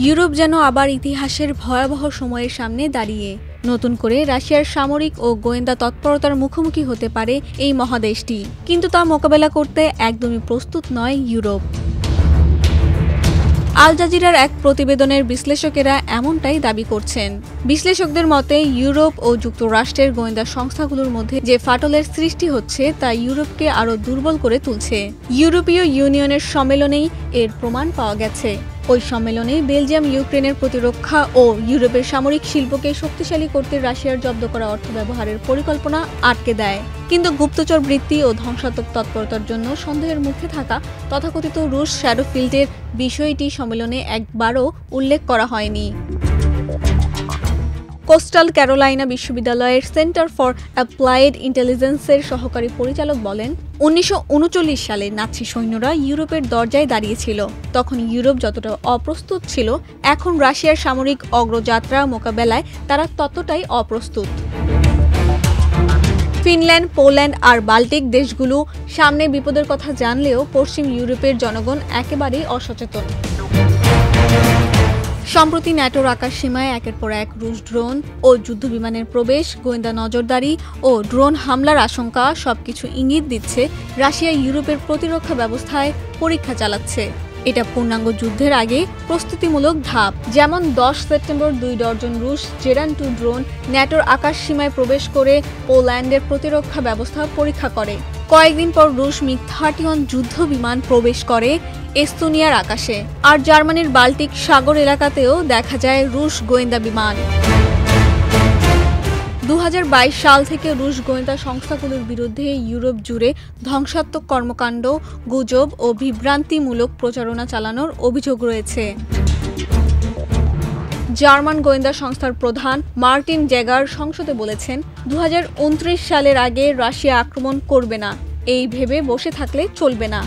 Europe যেন আবার ইতিহাসের ভয়াবহ সময়ের সামনে দাঁড়িয়ে নতুন করে রাশিয়ার সামরিক ও গোয়েন্দা তৎপরতার মুখোমুখি হতে পারে এই মহাদেশটি, কিন্তু তা মোকাবেলা করতে একদমই প্রস্তুত নয় ইউরোপ। আল জাজিরার এক প্রতিবেদনের বিশ্লেষকেরা এমনটাই দাবি করছেন। বিশ্লেষকদের মতে ইউরোপ ও যুক্তরাষ্ট্রের গোয়েন্দা সংস্থাগুলোর মধ্যে যে ফাটলের সৃষ্টি হচ্ছে তা ইউরোপকে আরও দুর্বল করে তুলছে। ইউরোপীয় ইউনিয়নের সম্মেলনেই এর প্রমাণ পাওয়া গেছে। ওই সম্মেলনে বেলজিয়াম ইউক্রেনের প্রতিরক্ষা ও ইউরোপের সামরিক শিল্পকে শক্তিশালী করতে রাশিয়ার জব্দ করা অর্থ ব্যবহারের পরিকল্পনা আটকে দেয়। কিন্তু গুপ্তচর বৃত্তি ও ধ্বংসাত্মক তৎপরতার জন্য সন্দেহের মুখে থাকা তথাকথিত রুশ শ্যাডো ফিল্ডের বিষয়টি সম্মেলনে একবারও উল্লেখ করা হয়নি। কোস্টাল ক্যারোলাইনা বিশ্ববিদ্যালয়ের সেন্টার ফর অ্যাপ্লায়েড ইন্টেলিজেন্সের সহকারী পরিচালক বলেন, 1939 সালে নাৎসি সৈন্যরা ইউরোপের দরজায় দাঁড়িয়েছিল। তখন ইউরোপ যতটা অপ্রস্তুত ছিল, এখন রাশিয়ার সামরিক অগ্রযাত্রা মোকাবেলায় তারা ততটাই অপ্রস্তুত। ফিনল্যান্ড, পোল্যান্ড আর বাল্টিক দেশগুলো সামনে বিপদের কথা জানলেও পশ্চিম ইউরোপের জনগণ একেবারেই অসচেতন। সম্প্রতি ন্যাটোর আকাশ সীমায় একের পর এক রুশ ড্রোন ও যুদ্ধবিমানের প্রবেশ, গোয়েন্দা নজরদারি ও ড্রোন হামলার আশঙ্কা সবকিছু ইঙ্গিত দিচ্ছে রাশিয়া ইউরোপের প্রতিরক্ষা ব্যবস্থায় পরীক্ষা চালাচ্ছে। এটা পূর্ণাঙ্গ যুদ্ধের আগে প্রস্তুতিমূলক ধাপ। যেমন 10 সেপ্টেম্বর 2 ডজন রুশ জেরান-2 ড্রোন ন্যাটোর আকাশ সীমায় প্রবেশ করে পোল্যান্ডের প্রতিরক্ষা ব্যবস্থা পরীক্ষা করে। কয়েকদিন পর রুশ মিগ-31 যুদ্ধ বিমান প্রবেশ করে এস্তোনিয়ার আকাশে। আর জার্মানির বাল্টিক সাগর এলাকাতেও দেখা যায় রুশ গোয়েন্দা বিমান। 2022 সাল থেকে রুশ গোয়েন্দা সংস্থাগুলোর বিরুদ্ধে ইউরোপ জুড়ে ধ্বংসাত্মক কর্মকাণ্ড, গুজব ও বিভ্রান্তিমূলক প্রচারণা চালানোর অভিযোগ রয়েছে। জার্মান গোয়েন্দা সংস্থার প্রধান মার্টিন জ্যাগার সংসদে বলেছেন, 2029 সালের আগে রাশিয়া আক্রমণ করবে না, এই ভেবে বসে থাকলে চলবে না।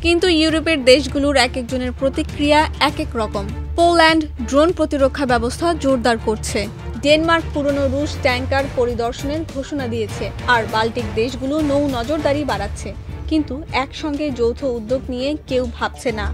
কিন্তু ইউরোপের দেশগুলোর এক একজনের প্রতিক্রিয়া এক এক রকম। পোল্যান্ড ড্রোন প্রতিরক্ষা ব্যবস্থা জোরদার করছে। ডেনমার্ক পুরনো রুশ ট্যাঙ্কার পরিদর্শনের ঘোষণা দিয়েছে, আর বাল্টিক দেশগুলো নৌ নজরদারি বাড়াচ্ছে। কিন্তু একসঙ্গে যৌথ উদ্যোগ নিয়ে কেউ ভাবছে না।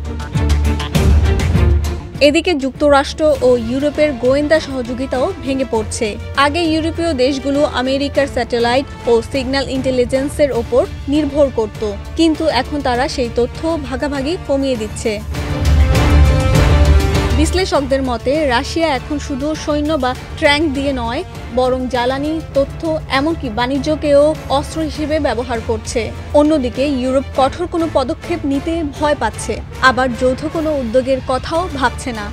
এদিকে যুক্তরাষ্ট্র ও ইউরোপের গোয়েন্দা সহযোগিতাও ভেঙে পড়ছে। আগে ইউরোপীয় দেশগুলো আমেরিকার স্যাটেলাইট ও সিগন্যাল ইন্টেলিজেন্সের ওপর নির্ভর করত, কিন্তু এখন তারা সেই তথ্য ভাগাভাগি কমিয়ে দিচ্ছে। বিশ্লেষকদের মতে রাশিয়া এখন শুধু সৈন্য বা ট্যাঙ্ক দিয়ে নয়, বরং জ্বালানি, তথ্য, এমনকি বাণিজ্যকেও অস্ত্র হিসেবে ব্যবহার করছে। অন্যদিকে ইউরোপ কঠোর কোনো পদক্ষেপ নিতে ভয় পাচ্ছে, আবার যৌথ কোনো উদ্যোগের কথাও ভাবছে না।